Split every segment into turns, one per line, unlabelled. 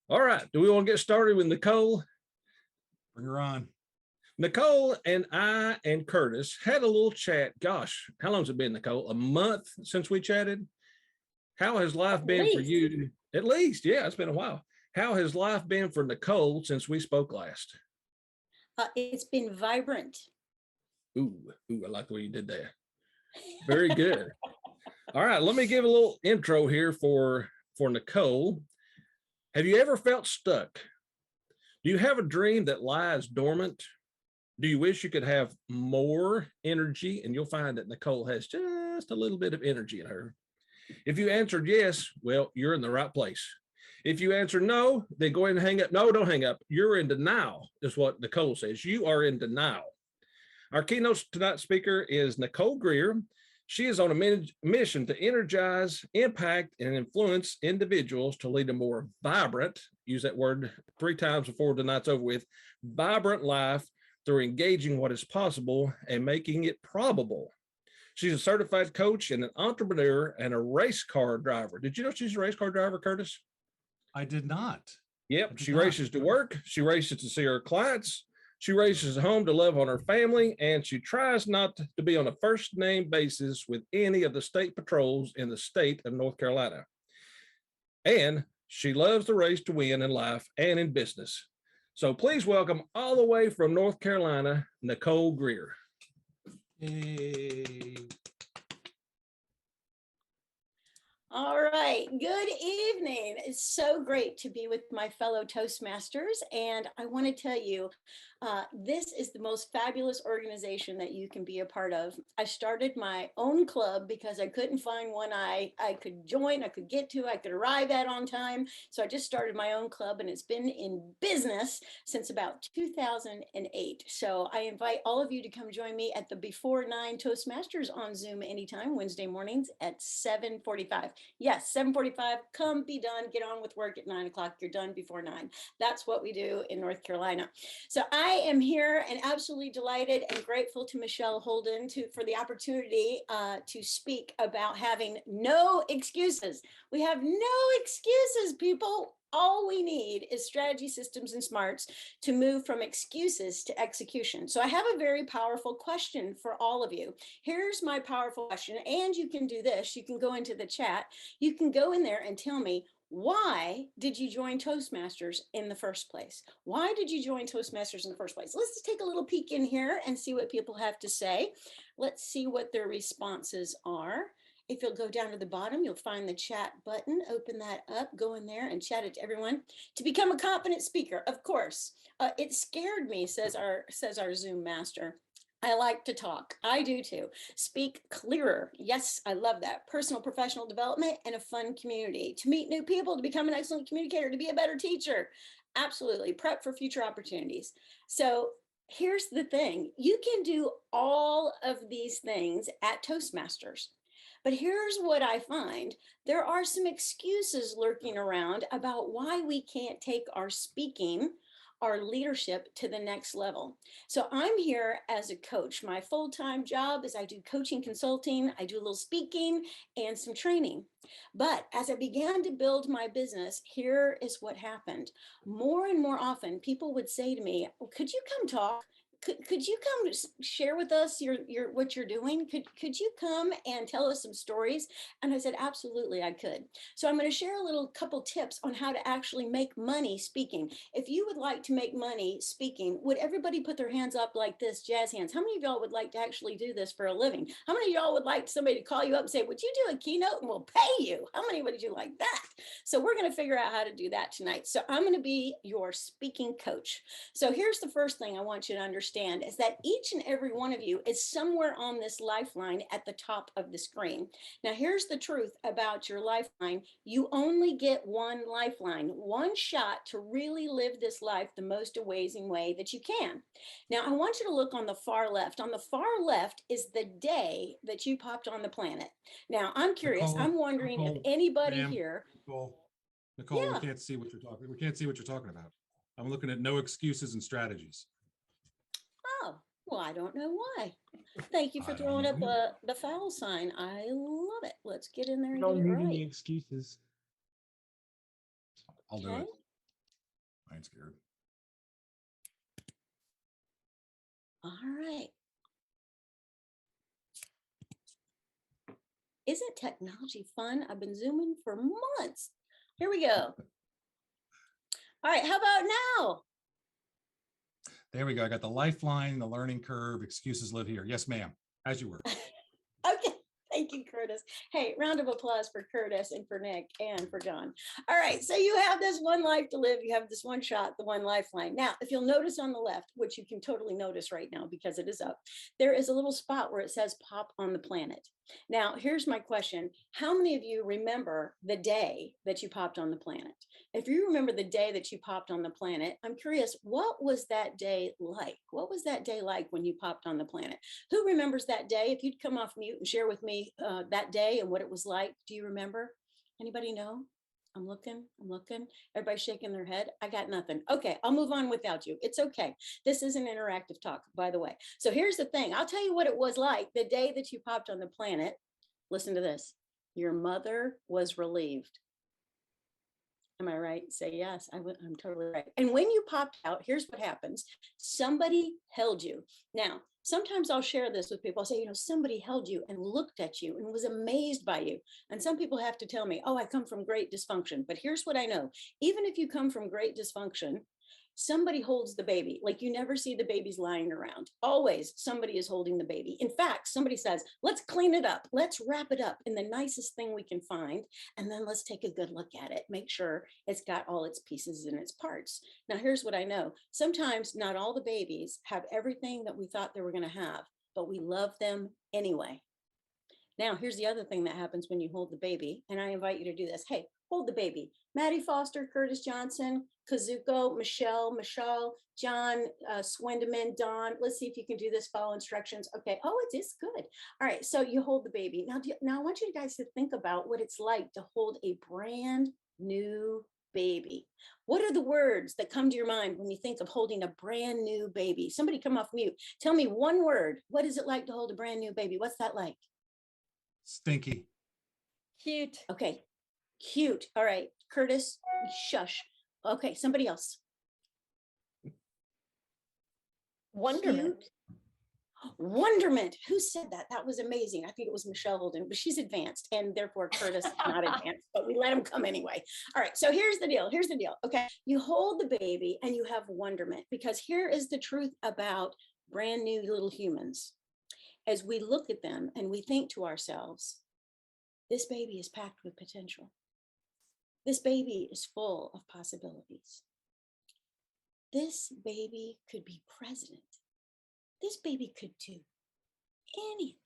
All right. Do we want to get started with Nicole?
Bring her on.
Nicole and I and Curtis had a little chat. Gosh, how long's it been, Nicole? A month since we chatted? How has life been for you? At least, yeah, it's been a while. How has life been for Nicole since we spoke last?
It's been vibrant.
Ooh, I like the way you did that. Very good. All right, let me give a little intro here for Nicole. Have you ever felt stuck? Do you have a dream that lies dormant? Do you wish you could have more energy? And you'll find that Nicole has just a little bit of energy in her. If you answered yes, well, you're in the right place. If you answer no, then go ahead and hang up. No, don't hang up. You're in denial, is what Nicole says. You are in denial. Our keynote tonight speaker is Nicole Greer. She is on a mission to energize, impact, and influence individuals to lead a more vibrant, use that word 3 times before the night's over with, vibrant life through engaging what is possible and making it probable. She's a certified coach and an entrepreneur and a race car driver. Did you know she's a race car driver, Curtis?
I did not.
Yep. She races to work. She races to see her clients. She races home to love on her family, and she tries not to be on a first name basis with any of the state patrols in the state of North Carolina. And she loves the race to win in life and in business. So please welcome all the way from North Carolina, Nicole Greer.
Yay.
All right. Good evening. It's so great to be with my fellow Toastmasters. And I want to tell you, this is the most fabulous organization that you can be a part of. I started my own club because I couldn't find one I could join, I could get to, I could arrive at on time. So I just started my own club, and it's been in business since about 2008. So I invite all of you to come join me at the Before 9 Toastmasters on Zoom anytime, Wednesday mornings at 7:45. Yes, 7:45, come be done, get on with work at 9 o'clock. You're done before 9. That's what we do in North Carolina. So I am here and absolutely delighted and grateful to Michelle Holden for the opportunity to speak about having no excuses. We have no excuses, people. All we need is strategy, systems, and smarts to move from excuses to execution. So I have a very powerful question for all of you. Here's my powerful question, and you can do this. You can go into the chat. You can go in there and tell me, why did you join Toastmasters in the first place? Why did you join Toastmasters in the first place? Let's just take a little peek in here and see what people have to say. Let's see what their responses are. If you'll go down to the bottom, you'll find the chat button. Open that up, go in there and chat it to everyone. To become a confident speaker, of course. It scared me, says our Zoom master. I like to talk. I do too. Speak clearer. Yes, I love that. Personal, professional development and a fun community. To meet new people, to become an excellent communicator, to be a better teacher. Absolutely. Prep for future opportunities. So here's the thing. You can do all of these things at Toastmasters. But here's what I find. There are some excuses lurking around about why we can't take our speaking, our leadership to the next level. So I'm here as a coach. My full-time job is I do coaching, consulting, I do a little speaking and some training. But as I began to build my business, here is what happened. More and more often, people would say to me, could you come talk? Could you come share with us what you're doing? Could you come and tell us some stories? And I said, absolutely, I could. So I'm going to share a couple tips on how to actually make money speaking. If you would like to make money speaking, would everybody put their hands up like this, jazz hands? How many of y'all would like to actually do this for a living? How many of y'all would like somebody to call you up and say, would you do a keynote and we'll pay you? How many would you like that? So we're going to figure out how to do that tonight. So I'm going to be your speaking coach. So here's the first thing I want you to understand is that each and every one of you is somewhere on this lifeline at the top of the screen. Now, here's the truth about your lifeline. You only get one lifeline, one shot to really live this life the most amazing way that you can. Now, I want you to look on the far left. On the far left is the day that you popped on the planet. Now, I'm curious.
Nicole,
I'm wondering if anybody here.
Nicole,
yeah.
we can't see what you're talking. We can't see what you're talking about. I'm looking at no excuses and strategies.
Oh, well, I don't know why. Thank you for throwing up the foul sign. I love it. Let's get in there and get it right.
Any excuses.
I'll do it. I ain't scared.
All right. Isn't technology fun? I've been Zooming for months. Here we go. All right, how about now?
There we go. I got the lifeline, the learning curve, excuses live here. Yes, ma'am. As you were.
Okay, thank you, Curtis. Hey, round of applause for Curtis and for Nick and for John. All right, so you have this one life to live. You have this one shot, the one lifeline. Now, if you'll notice on the left, which you can totally notice right now because it is up, there is a little spot where it says pop on the planet. Now, here's my question. How many of you remember the day that you popped on the planet? If you remember the day that you popped on the planet, I'm curious, what was that day like? What was that day like when you popped on the planet? Who remembers that day? If you'd come off mute and share with me that day and what it was like, do you remember? Anybody know? I'm looking. Everybody's shaking their head. I got nothing. Okay, I'll move on without you. It's okay. This is an interactive talk, by the way. So here's the thing. I'll tell you what it was like the day that you popped on the planet. Listen to this. Your mother was relieved. Am I right? Say yes. I'm totally right. And when you popped out, here's what happens. Somebody held you. Now, sometimes I'll share this with people. I'll say, somebody held you and looked at you and was amazed by you. And some people have to tell me, oh, I come from great dysfunction. But here's what I know. Even if you come from great dysfunction, somebody holds the baby. Like you never see the babies lying around. Always somebody is holding the baby. In fact, somebody says, let's clean it up. Let's wrap it up in the nicest thing we can find. And then let's take a good look at it. Make sure it's got all its pieces and its parts. Now, here's what I know. Sometimes not all the babies have everything that we thought they were going to have, but we love them anyway. Now, here's the other thing that happens when you hold the baby. And I invite you to do this. Hey, hold the baby. Maddie Foster, Curtis Johnson, Kazuko, Michelle, John, Swindeman, Don. Let's see if you can do this, follow instructions. Okay. Oh, it is good. All right. So you hold the baby. Now I want you guys to think about what it's like to hold a brand new baby. What are the words that come to your mind when you think of holding a brand new baby? Somebody come off mute. Tell me one word. What is it like to hold a brand new baby? What's that like?
Stinky.
Cute.
Okay. Cute. All right. Curtis, shush. Okay. Somebody else.
Wonderment.
Cute. Wonderment. Who said that? That was amazing. I think it was Michelle Holden, but she's advanced and therefore Curtis not advanced, but we let him come anyway. All right. So here's the deal. Okay. You hold the baby and you have wonderment because here is the truth about brand new little humans. As we look at them and we think to ourselves, this baby is packed with potential. This baby is full of possibilities. This baby could be president. This baby could do anything.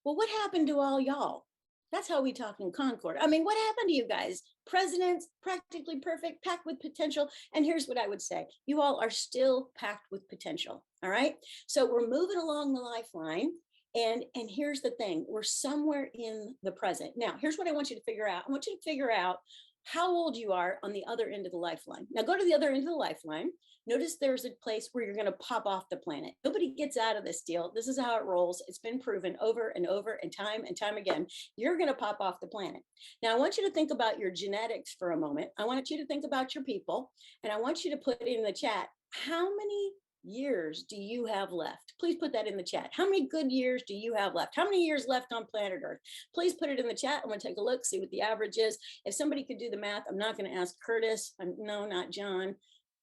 Well, what happened to all y'all? That's how we talk in Concord. I mean, what happened to you guys? Presidents, practically perfect, packed with potential. And here's what I would say. You all are still packed with potential. All right. So we're moving along the lifeline. And here's the thing. We're somewhere in the present. Now, here's what I want you to figure out. I want you to figure out how old you are on the other end of the lifeline. Now go to the other end of the lifeline. Notice there's a place where you're going to pop off the planet. Nobody gets out of this deal. This is how it rolls. It's been proven over and over and time again. You're going to pop off the planet. Now I want you to think about your genetics for a moment. I want you to think about your people, and I want you to put in the chat, how many years do you have left? Please put that in the chat. How many good years do you have left? How many years left on planet Earth? Please put it in the chat. I'm going to take a look, see what the average is. If somebody could do the math, I'm not going to ask Curtis. No, not John.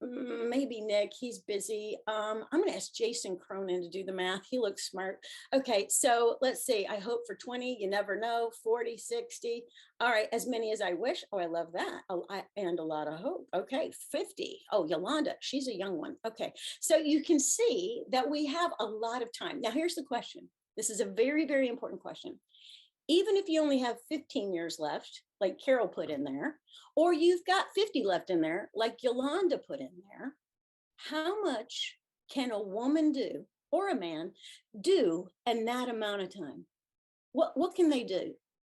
Maybe Nick, he's busy. I'm going to ask Jason Cronin to do the math. He looks smart. Okay, so let's see. I hope for 20, you never know, 40, 60. All right, as many as I wish. Oh, I love that. Oh, and a lot of hope. Okay, 50. Oh, Yolanda, she's a young one. Okay, so you can see that we have a lot of time. Now, here's the question. This is a very, very important question. Even if you only have 15 years left, like Carol put in there, or you've got 50 left in there, like Yolanda put in there, how much can a woman do or a man do in that amount of time? What can they do?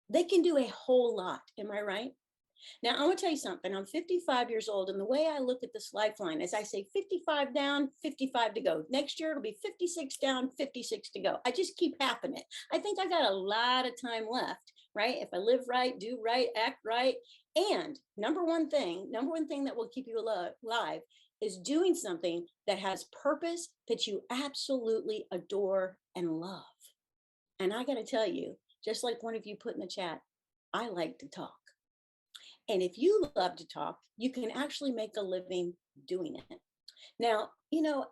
They can do a whole lot. Am I right? Now, I want to tell you something. I'm 55 years old, and the way I look at this lifeline is I say 55 down, 55 to go. Next year, it'll be 56 down, 56 to go. I just keep halving it. I think I got a lot of time left right? If I live right, do right, act right. And number one thing that will keep you alive is doing something that has purpose that you absolutely adore and love. And I got to tell you, just like one of you put in the chat, I like to talk. And if you love to talk, you can actually make a living doing it. Now,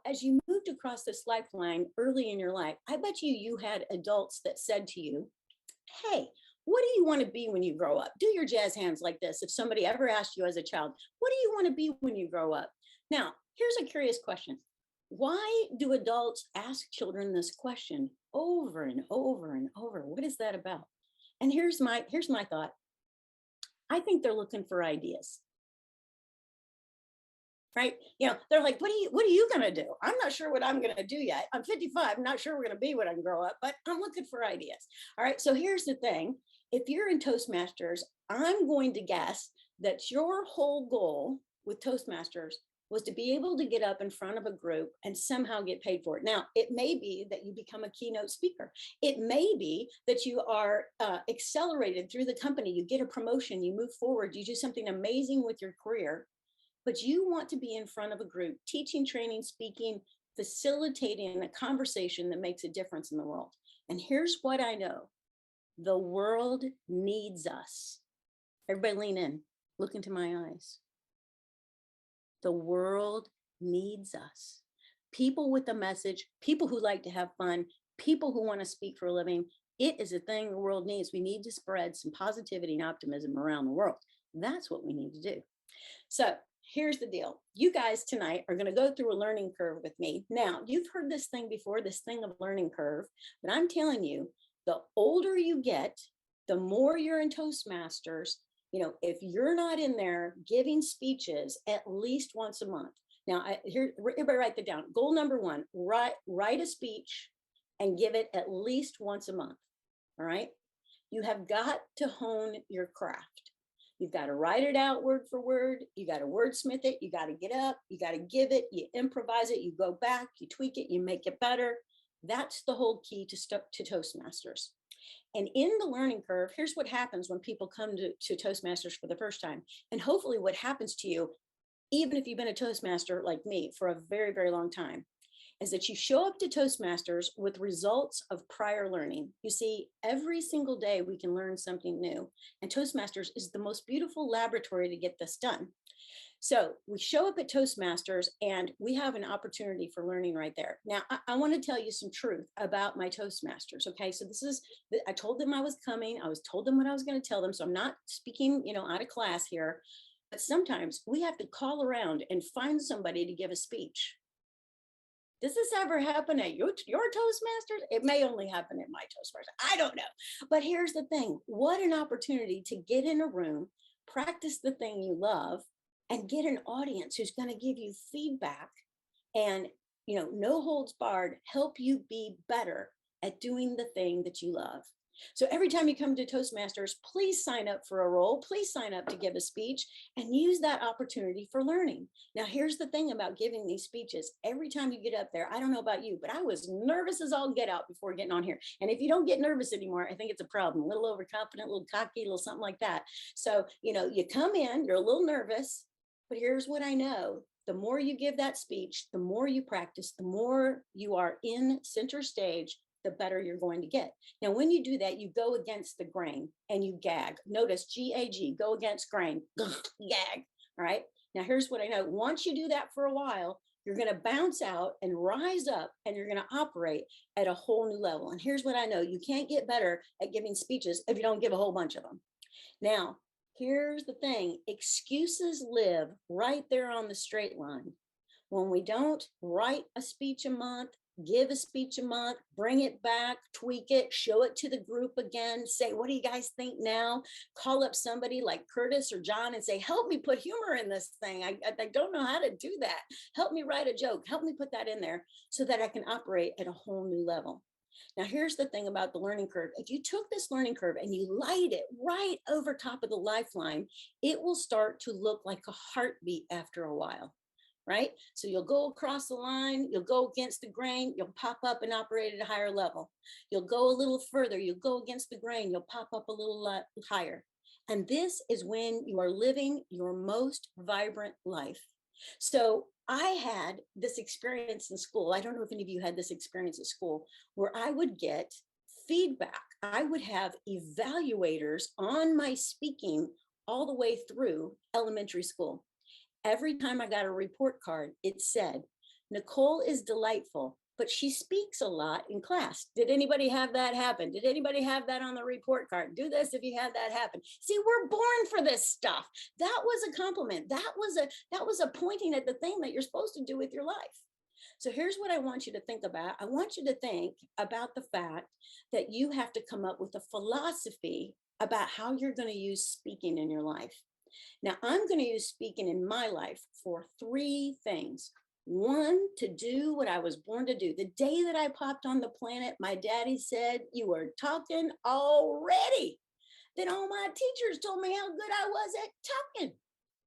as you moved across this lifeline early in your life, I bet you had adults that said to you, hey, what do you want to be when you grow up? Do your jazz hands like this. If somebody ever asked you as a child, what do you want to be when you grow up? Now, here's a curious question. Why do adults ask children this question over and over and over? What is that about? And here's my thought. I think they're looking for ideas. Right? They're like, what are you going to do? I'm not sure what I'm going to do yet. I'm 55. I'm not sure we're going to be when I grow up, but I'm looking for ideas. All right. So here's the thing. If you're in Toastmasters, I'm going to guess that your whole goal with Toastmasters was to be able to get up in front of a group and somehow get paid for it. Now, it may be that you become a keynote speaker. It may be that you are accelerated through the company. You get a promotion, you move forward, you do something amazing with your career. But you want to be in front of a group, teaching, training, speaking, facilitating a conversation that makes a difference in the world. And here's what I know. The world needs us. Everybody lean in, look into my eyes. The world needs us. People with a message, people who like to have fun, people who want to speak for a living. It is a thing the world needs. We need to spread some positivity and optimism around the world. That's what we need to do. So here's the deal. You guys tonight are going to go through a learning curve with me. Now, you've heard this thing before, this thing of learning curve, but I'm telling you, the older you get, the more you're in Toastmasters. If you're not in there giving speeches at least once a month. Now, everybody write that down. Goal number one, write a speech and give it at least once a month. All right. You have got to hone your craft. You've got to write it out word for word. You got to wordsmith it. You got to get up. You got to give it. You improvise it. You go back. You tweak it. You make it better. That's the whole key to Toastmasters. And in the learning curve, here's what happens when people come to Toastmasters for the first time. And hopefully what happens to you, even if you've been a Toastmaster like me for a very, very long time, is that you show up to Toastmasters with results of prior learning. You see, every single day we can learn something new. And Toastmasters is the most beautiful laboratory to get this done. So we show up at Toastmasters and we have an opportunity for learning right there. Now, I want to tell you some truth about my Toastmasters. Okay, so I told them I was coming. I was told them what I was going to tell them. So I'm not speaking, out of class here. But sometimes we have to call around and find somebody to give a speech. Does this ever happen at your Toastmasters? It may only happen at my Toastmasters. I don't know. But here's the thing. What an opportunity to get in a room, practice the thing you love, and get an audience who's going to give you feedback and, no holds barred, help you be better at doing the thing that you love. So every time you come to Toastmasters, please sign up for a role, please sign up to give a speech and use that opportunity for learning. Now, here's the thing about giving these speeches. Every time you get up there, I don't know about you, but I was nervous as all get out before getting on here. And if you don't get nervous anymore, I think it's a problem, a little overconfident, a little cocky, a little something like that. So, you come in, you're a little nervous, but here's what I know. The more you give that speech, the more you practice, the more you are in center stage, the better you're going to get. Now, when you do that, you go against the grain and you gag. Notice G-A-G, go against grain, gag, all right? Now, here's what I know. Once you do that for a while, you're going to bounce out and rise up and you're going to operate at a whole new level. And here's what I know. You can't get better at giving speeches if you don't give a whole bunch of them. Now, here's the thing. Excuses live right there on the straight line. When we don't write a speech a month, give a speech a month, bring it back, tweak it, show it to the group again, say, what do you guys think now? Call up somebody like Curtis or John and say, help me put humor in this thing. I don't know how to do that. Help me write a joke. Help me put that in there so that I can operate at a whole new level. Now, here's the thing about the learning curve. If you took this learning curve and you light it right over top of the lifeline, it will start to look like a heartbeat after a while. right? So you'll go across the line, you'll go against the grain, you'll pop up and operate at a higher level. You'll go a little further, you'll go against the grain, you'll pop up a little higher. And this is when you are living your most vibrant life. So I had this experience in school. I don't know if any of you had this experience at school where I would get feedback. I would have evaluators on my speaking all the way through elementary school. Every time I got a report card, it said, Nicole is delightful, but she speaks a lot in class. Did anybody have that happen? Did anybody have that on the report card? Do this if you had that happen. See, we're born for this stuff. That was a compliment. That was a pointing at the thing that you're supposed to do with your life. So here's what I want you to think about. I want you to think about the fact that you have to come up with a philosophy about how you're going to use speaking in your life. Now, I'm going to use speaking in my life for 3 things. 1, to do what I was born to do. The day that I popped on the planet, my daddy said, you were talking already. Then all my teachers told me how good I was at talking.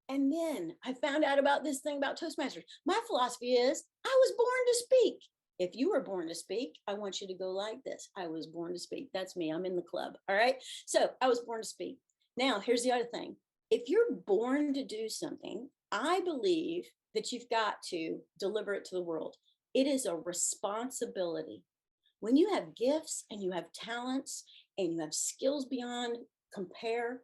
And then I found out about this thing about Toastmasters. My philosophy is I was born to speak. If you were born to speak, I want you to go like this. I was born to speak. That's me. I'm in the club. All right. So I was born to speak. Now, here's the other thing. If you're born to do something, I believe that you've got to deliver it to the world. It is a responsibility. When you have gifts and you have talents and you have skills beyond compare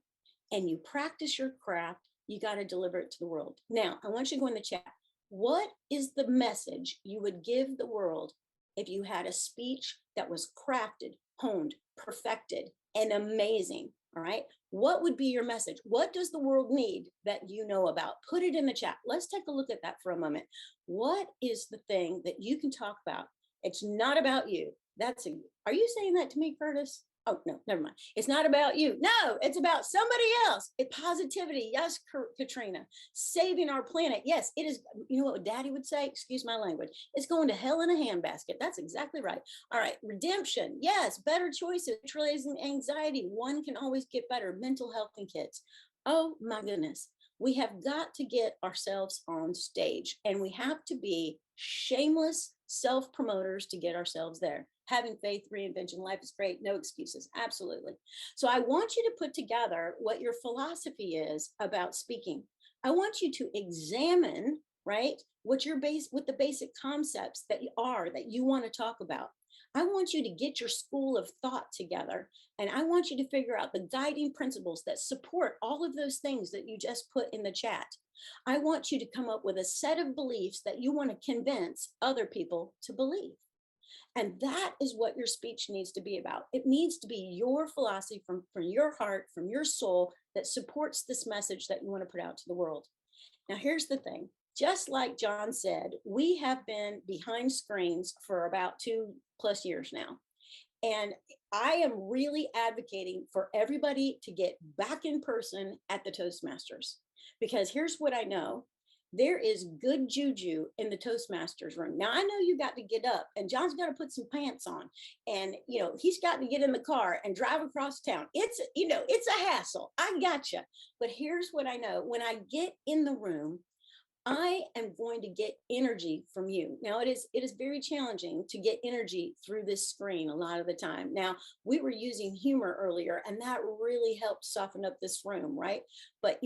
and you practice your craft, you got to deliver it to the world. Now, I want you to go in the chat. What is the message you would give the world if you had a speech that was crafted, honed, perfected, and amazing? All right. What would be your message? What does the world need that you know about? Put it in the chat. Let's take a look at that for a moment. What is the thing that you can talk about? It's not about you. Are you saying that to me, Curtis? Oh, no, never mind. It's not about you. No, it's about somebody else. Positivity. Yes, Katrina. Saving our planet. Yes, it is. You know what Daddy would say? Excuse my language. It's going to hell in a handbasket. That's exactly right. All right. Redemption. Yes. Better choices. Neutralizing anxiety. One can always get better. Mental health in kids. Oh, my goodness. We have got to get ourselves on stage, and we have to be shameless self-promoters to get ourselves there. Having faith, reinvention, life is great, no excuses, absolutely. So I want you to put together what your philosophy is about speaking. I want you to examine, right, what the basic concepts that you want to talk about. I want you to get your school of thought together, and I want you to figure out the guiding principles that support all of those things that you just put in the chat. I want you to come up with a set of beliefs that you want to convince other people to believe. And that is what your speech needs to be about. It needs to be your philosophy from your heart, from your soul, that supports this message that you want to put out to the world. Now, here's the thing. Just like John said, we have been behind screens for about 2+ years now. And I am really advocating for everybody to get back in person at the Toastmasters, because here's what I know. There is good juju in the Toastmasters room. Now, I know you got to get up, and John's got to put some pants on, and, he's got to get in the car and drive across town. It's a hassle. I gotcha. But here's what I know. When I get in the room, I am going to get energy from you. Now, it is very challenging to get energy through this screen a lot of the time. Now, we were using humor earlier, and that really helped soften up this room, right? But,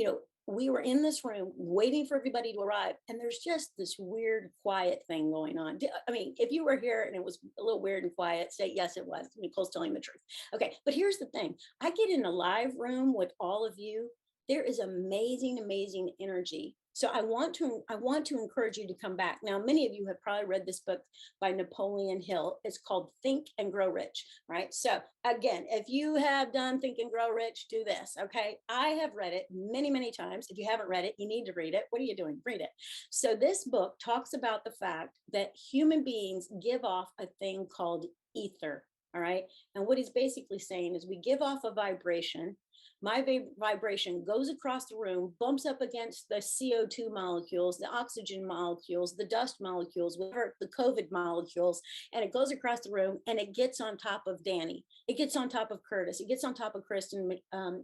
we were in this room waiting for everybody to arrive, and there's just this weird, quiet thing going on. I mean, if you were here and it was a little weird and quiet, say, yes, it was. Nicole's telling the truth. Okay, but here's the thing. I get in a live room with all of you. There is amazing, amazing energy. So I want to encourage you to come back. Now, many of you have probably read this book by Napoleon Hill. It's called Think and Grow Rich, right? So again, if you have done Think and Grow Rich, do this, okay? I have read it many, many times. If you haven't read it, you need to read it. What are you doing? Read it. So this book talks about the fact that human beings give off a thing called ether, all right? And what he's basically saying is we give off a vibration. My vibration goes across the room, bumps up against the CO2 molecules, the oxygen molecules, the dust molecules, whatever, the COVID molecules, and it goes across the room, and it gets on top of Danny. It gets on top of Curtis. It gets on top of Kristen.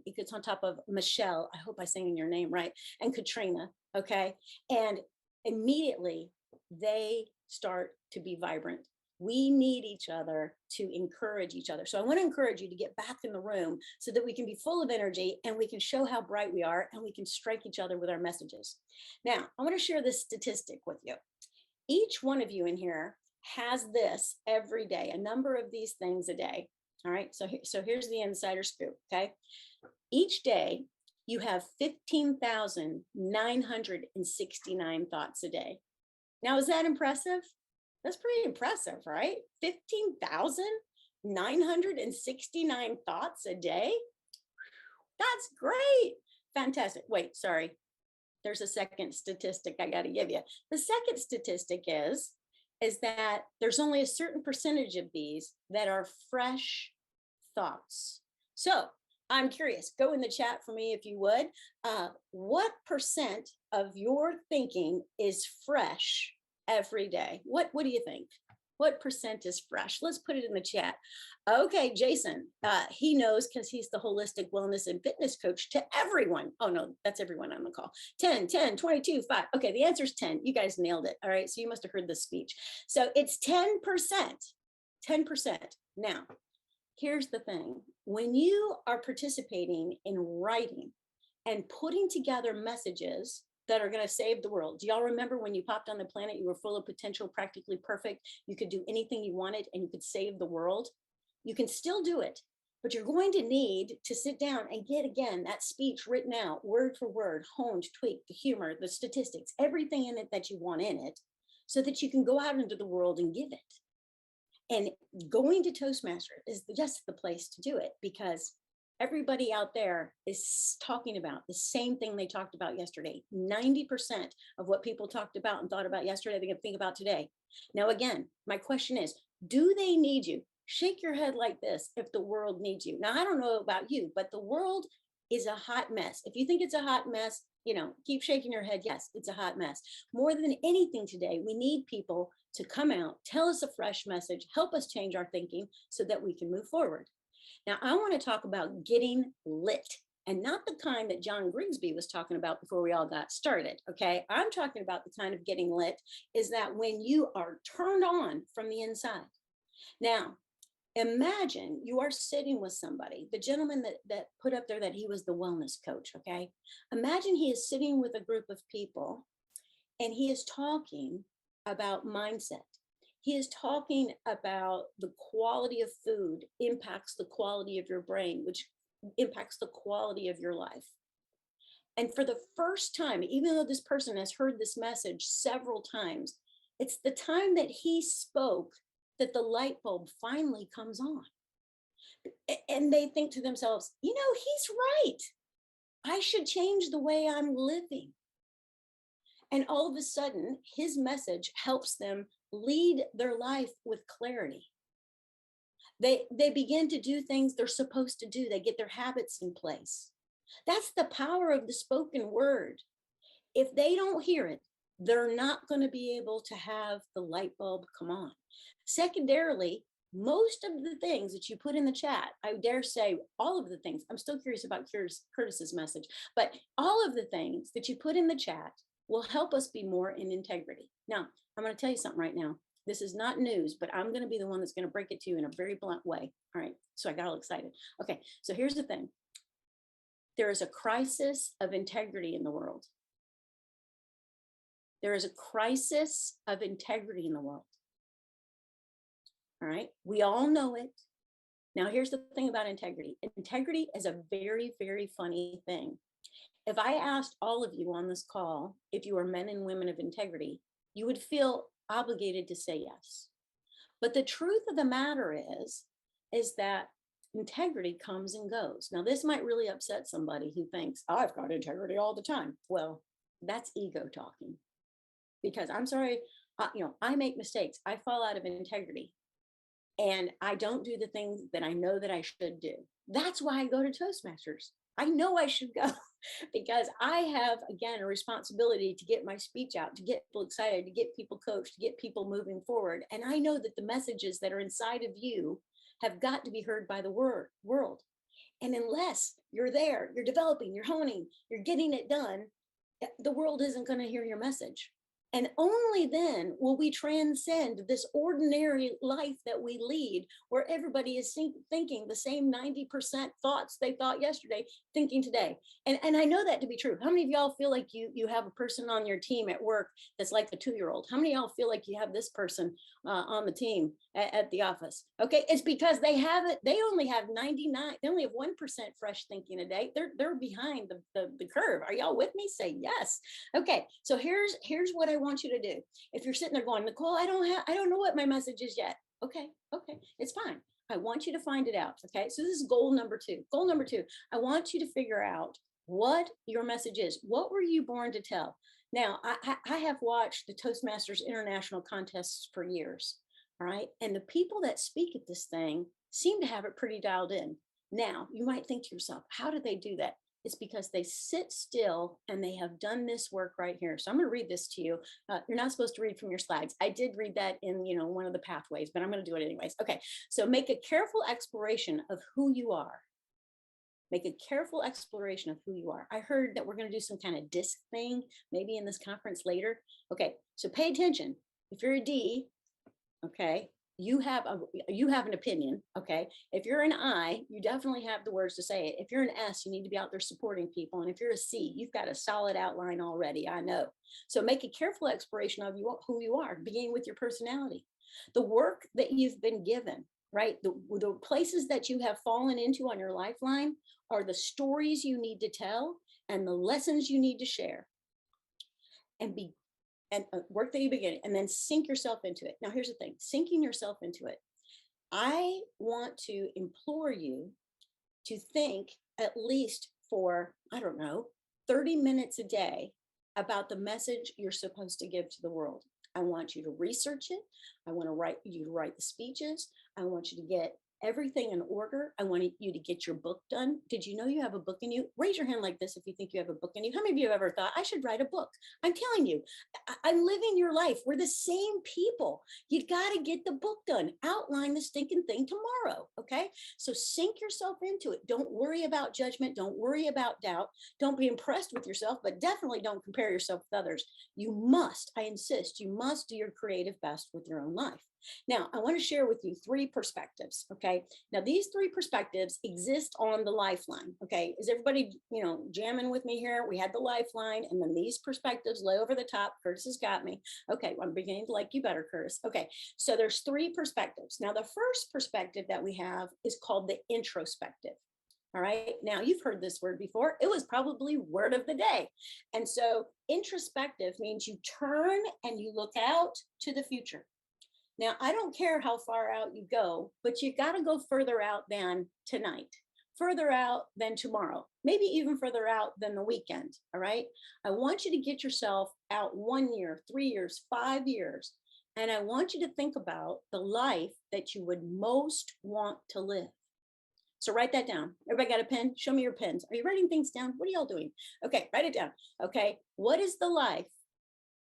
It gets on top of Michelle. I hope I'm saying your name right. And Katrina. Okay. And immediately they start to be vibrant. We need each other to encourage each other. So I want to encourage you to get back in the room so that we can be full of energy and we can show how bright we are and we can strike each other with our messages. Now, I want to share this statistic with you. Each one of you in here has this every day, a number of these things a day. All right. So here's the insider scoop. Okay. Each day you have 15,969 thoughts a day. Now, is that impressive? That's pretty impressive, right? 15,969 thoughts a day. That's great. Fantastic. Wait, sorry. There's a second statistic I got to give you. The second statistic is that there's only a certain percentage of these that are fresh thoughts. So I'm curious, go in the chat for me if you would. What percent of your thinking is fresh every day? What do you think? What percent is fresh? Let's put it in the chat. Okay, Jason, he knows because he's the holistic wellness and fitness coach to everyone. Oh no, that's everyone on the call. 10, 10, 22, 5. Okay, the answer is 10. You guys nailed it. All right, so you must have heard this speech. So it's 10%, 10%. Now, here's the thing. When you are participating in writing and putting together messages that are going to save the world. Do y'all remember when you popped on the planet, you were full of potential, practically perfect. You could do anything you wanted and you could save the world. You can still do it, but you're going to need to sit down and get, again, that speech written out, word for word, honed, tweaked, the humor, the statistics, everything in it that you want in it, so that you can go out into the world and give it. And going to Toastmasters is just the place to do it, because everybody out there is talking about the same thing they talked about yesterday. 90% of what people talked about and thought about yesterday, they're going to think about today. Now, again, my question is, do they need you? Shake your head like this if the world needs you. Now, I don't know about you, but the world is a hot mess. If you think it's a hot mess, keep shaking your head. Yes, it's a hot mess. More than anything today, we need people to come out, tell us a fresh message, help us change our thinking so that we can move forward. Now, I want to talk about getting lit, and not the kind that John Grigsby was talking about before we all got started, okay? I'm talking about the kind of getting lit is that when you are turned on from the inside. Now, imagine you are sitting with somebody, the gentleman that put up there that he was the wellness coach, okay? Imagine he is sitting with a group of people and he is talking about mindset. He is talking about the quality of food impacts the quality of your brain, which impacts the quality of your life. And for the first time, even though this person has heard this message several times, it's the time that he spoke that the light bulb finally comes on. And they think to themselves, he's right. I should change the way I'm living. And all of a sudden, his message helps them lead their life with clarity. They begin to do things they're supposed to do. They get their habits in place. That's the power of the spoken word. If they don't hear it, they're not going to be able to have the light bulb come on. Secondarily, most of the things that you put in the chat, I dare say all of the things, I'm still curious about Curtis's message, but all of the things that you put in the chat will help us be more in integrity. Now, I'm going to tell you something right now. This is not news, but I'm going to be the one that's going to break it to you in a very blunt way. All right. So I got all excited. Okay. So here's the thing. There is a crisis of integrity in the world. There is a crisis of integrity in the world. All right. We all know it. Now, here's the thing about integrity. Integrity is a very, very funny thing. If I asked all of you on this call if you are men and women of integrity, you would feel obligated to say yes. But the truth of the matter is that integrity comes and goes. Now, this might really upset somebody who thinks, oh, I've got integrity all the time. Well, that's ego talking. Because I'm sorry, I make mistakes. I fall out of integrity. And I don't do the things that I know that I should do. That's why I go to Toastmasters. I know I should go because I have, again, a responsibility to get my speech out, to get people excited, to get people coached, to get people moving forward. And I know that the messages that are inside of you have got to be heard by the world. And unless you're there, you're developing, you're honing, you're getting it done, the world isn't going to hear your message. And only then will we transcend this ordinary life that we lead, where everybody is thinking the same 90% thoughts they thought yesterday, thinking today. And I know that to be true. How many of y'all feel like you have a person on your team at work that's like a 2-year-old? How many of y'all feel like you have this person on the team at the office? Okay, it's because they only have 99, they only have 1% fresh thinking a day. They're behind the curve. Are y'all with me? Say yes. Okay, so here's what I want you to do. If you're sitting there going, Nicole, I don't know what my message is yet. Okay, it's fine. I want you to find it out. Okay, so this is goal number 2. Goal number 2, I want you to figure out what your message is. What were you born to tell? Now, I have watched the Toastmasters International contests for years. All right, and the people that speak at this thing seem to have it pretty dialed in. Now, you might think to yourself, how do they do that? It's because they sit still and they have done this work right here. So I'm going to read this to you. You're not supposed to read from your slides. I did read that in, one of the pathways, but I'm going to do it anyways. Okay. So make a careful exploration of who you are. Make a careful exploration of who you are. I heard that we're going to do some kind of disc thing, maybe in this conference later. Okay. So pay attention. If you're a D, okay, you have an opinion. Okay, if you're an I, you definitely have the words to say it. If you're an S, you need to be out there supporting people. And if you're a C, you've got a solid outline already. I know. So make a careful exploration of who you are, beginning with your personality, the work that you've been given, right? The places that you have fallen into on your lifeline are the stories you need to tell and the lessons you need to share. And work that you begin, and then sink yourself into it. Now, here's the thing, sinking yourself into it. I want to implore you to think at least for, 30 minutes a day about the message you're supposed to give to the world. I want you to research it. I want you to write the speeches. I want you to get everything in order. I want you to get your book done. Did you know you have a book in you? Raise your hand like this if you think you have a book in you. How many of you have ever thought, I should write a book? I'm telling you, I'm living your life. We're the same people. You got to get the book done. Outline the stinking thing tomorrow, okay? So sink yourself into it. Don't worry about judgment. Don't worry about doubt. Don't be impressed with yourself, but definitely don't compare yourself with others. You must, I insist, you must do your creative best with your own life. Now, I want to share with you 3 perspectives, okay? Now, these 3 perspectives exist on the lifeline, okay? Is everybody, jamming with me here? We had the lifeline, and then these perspectives lay over the top. Curtis has got me. Okay, I'm beginning to like you better, Curtis. Okay, so there's 3 perspectives. Now, the first perspective that we have is called the introspective. All right, now you've heard this word before. It was probably word of the day. And so introspective means you turn and you look out to the future. Now, I don't care how far out you go, but you got to go further out than tonight, further out than tomorrow, maybe even further out than the weekend. All right. I want you to get yourself out 1 year, 3 years, 5 years. And I want you to think about the life that you would most want to live. So write that down. Everybody got a pen? Show me your pens. Are you writing things down? What are y'all doing? Okay, write it down. Okay. What is the life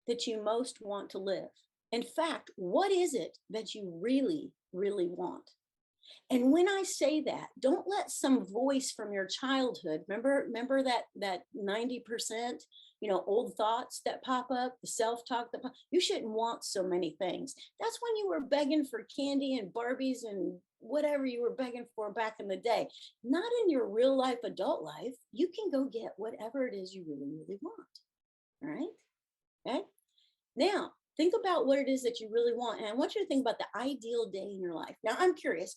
that you most want to live? In fact, what is it that you really, really want? And when I say that, don't let some voice from your childhood, remember that 90%, old thoughts that pop up, the self-talk you shouldn't want so many things. That's when you were begging for candy and Barbies and whatever you were begging for back in the day. Not in your real life, adult life. You can go get whatever it is you really, really want. All right? Okay? Now, think about what it is that you really want. And I want you to think about the ideal day in your life. Now, I'm curious.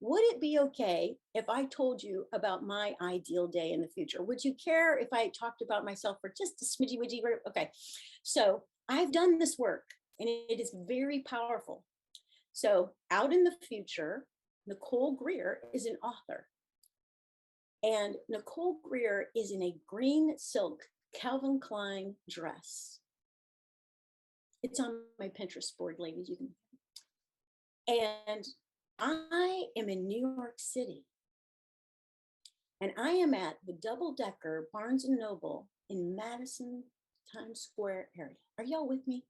Would it be okay if I told you about my ideal day in the future? Would you care if I talked about myself for just a smidgy? Okay. So I've done this work and it is very powerful. So out in the future, Nicole Greer is an author. And Nicole Greer is in a green silk Calvin Klein dress. It's on my Pinterest board, ladies. You can. And I am in New York City. And I am at the double-decker Barnes & Noble in Madison, Times Square area. Are y'all with me?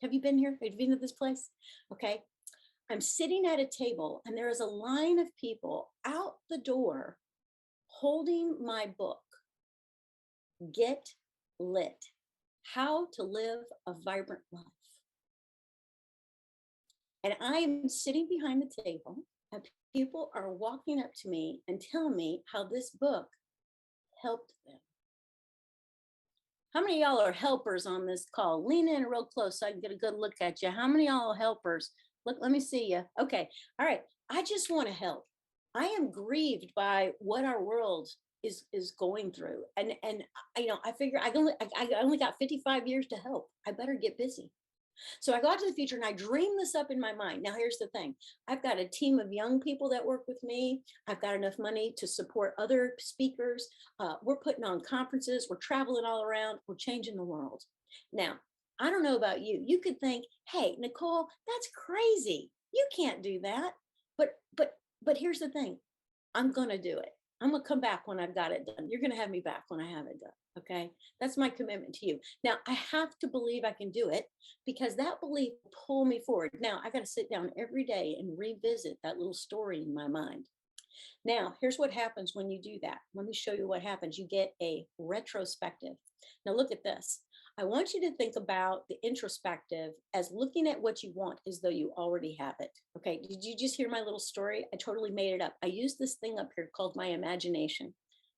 Have you been here? Have you been to this place? Okay. I'm sitting at a table and there is a line of people out the door holding my book, Get Lit. how to live a vibrant life. And I am sitting behind the table, and people are walking up to me and telling me how this book helped them. How many of y'all are helpers on this call? Lean in real close so I can get a good look at you. How many of y'all are helpers? Look, let me see you. Okay. All right. I just want to help. I am grieved by what our world is going through. And I figure I only got 55 years to help. I better get busy. So I go out to the future and I dream this up in my mind. Now, here's the thing. I've got a team of young people that work with me. I've got enough money to support other speakers. We're putting on conferences. We're traveling all around. We're changing the world. Now, I don't know about you. You could think, hey, Nicole, that's crazy. You can't do that. But here's the thing. I'm going to do it. I'm going to come back when I've got it done. You're going to have me back when I have it done. Okay. That's my commitment to you. Now, I have to believe I can do it because that belief will pull me forward. Now, I got to sit down every day and revisit that little story in my mind. Now, here's what happens when you do that. Let me show you what happens. You get a retrospective. Now, look at this. I want you to think about the introspective as looking at what you want as though you already have it. Okay. Did you just hear my little story? I totally made it up. I used this thing up here called my imagination.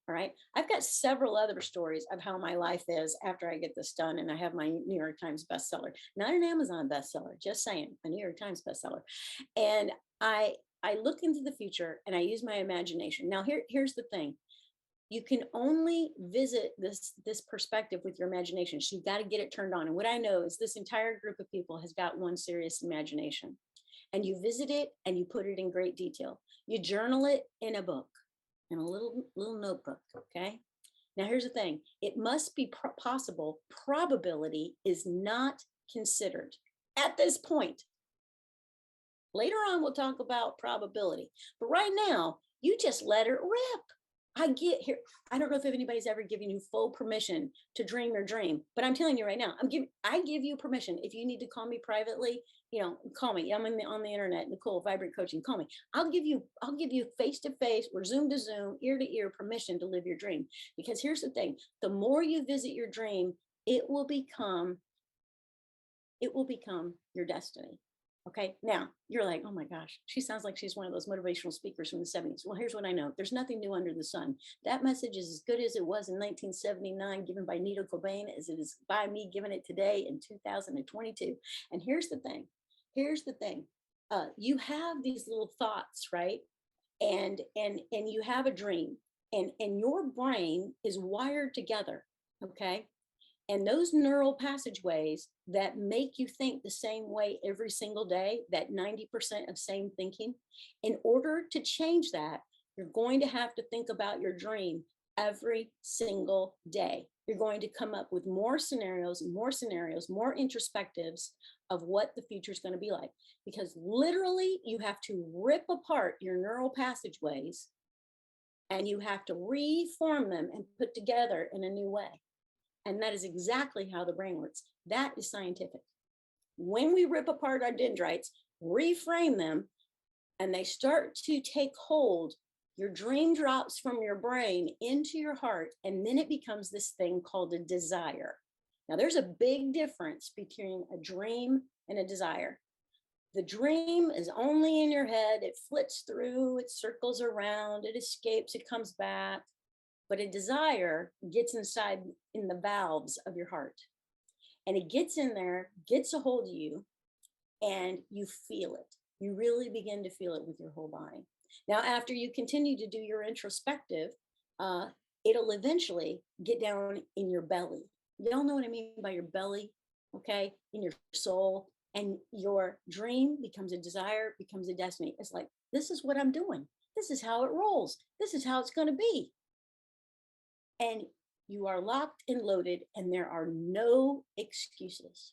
All right. I've got several other stories of how my life is after I get this done. And I have my New York Times bestseller, not an Amazon bestseller, just saying, a New York Times bestseller. And I look into the future and I use my imagination. Now, here's the thing. You can only visit this perspective with your imagination. So you've got to get it turned on. And what I know is this entire group of people has got one serious imagination. And you visit it and you put it in great detail. You journal it in a book, in a little notebook, okay? Now, here's the thing. It must be possible. Probability is not considered at this point. Later on, we'll talk about probability. But right now, you just let it rip. I get here. I don't know if anybody's ever given you full permission to dream your dream, but I'm telling you right now, I give you permission. If you need to call me privately, call me. I'm on the internet, Nicole, Vibrant Coaching. Call me. I'll give you face to face or Zoom to Zoom, ear to ear permission to live your dream. Because here's the thing: the more you visit your dream, it will become your destiny. Okay. Now you're like, oh my gosh, she sounds like she's one of those motivational speakers from the 70s. Well, here's what I know. There's nothing new under the sun. That message is as good as it was in 1979, given by Nita Cobain, as it is by me giving it today in 2022. And here's the thing. You have these little thoughts, right? And you have a dream and your brain is wired together. Okay. And those neural passageways that make you think the same way every single day, that 90% of same thinking, in order to change that, you're going to have to think about your dream every single day. You're going to come up with more scenarios, more introspectives of what the future is going to be like. Because literally, you have to rip apart your neural passageways and you have to reform them and put together in a new way. And that is exactly how the brain works. That is scientific. When we rip apart our dendrites, reframe them, and they start to take hold, your dream drops from your brain into your heart, and then it becomes this thing called a desire. Now, there's a big difference between a dream and a desire. The dream is only in your head. It flits through, it circles around, it escapes, it comes back. But a desire gets inside in the valves of your heart. And it gets in there, gets a hold of you, and you feel it. You really begin to feel it with your whole body. Now, after you continue to do your introspective, it'll eventually get down in your belly. Y'all know what I mean by your belly, okay? In your soul. And your dream becomes a desire, becomes a destiny. It's like, this is what I'm doing. This is how it rolls. This is how it's going to be. And you are locked and loaded, and there are no excuses.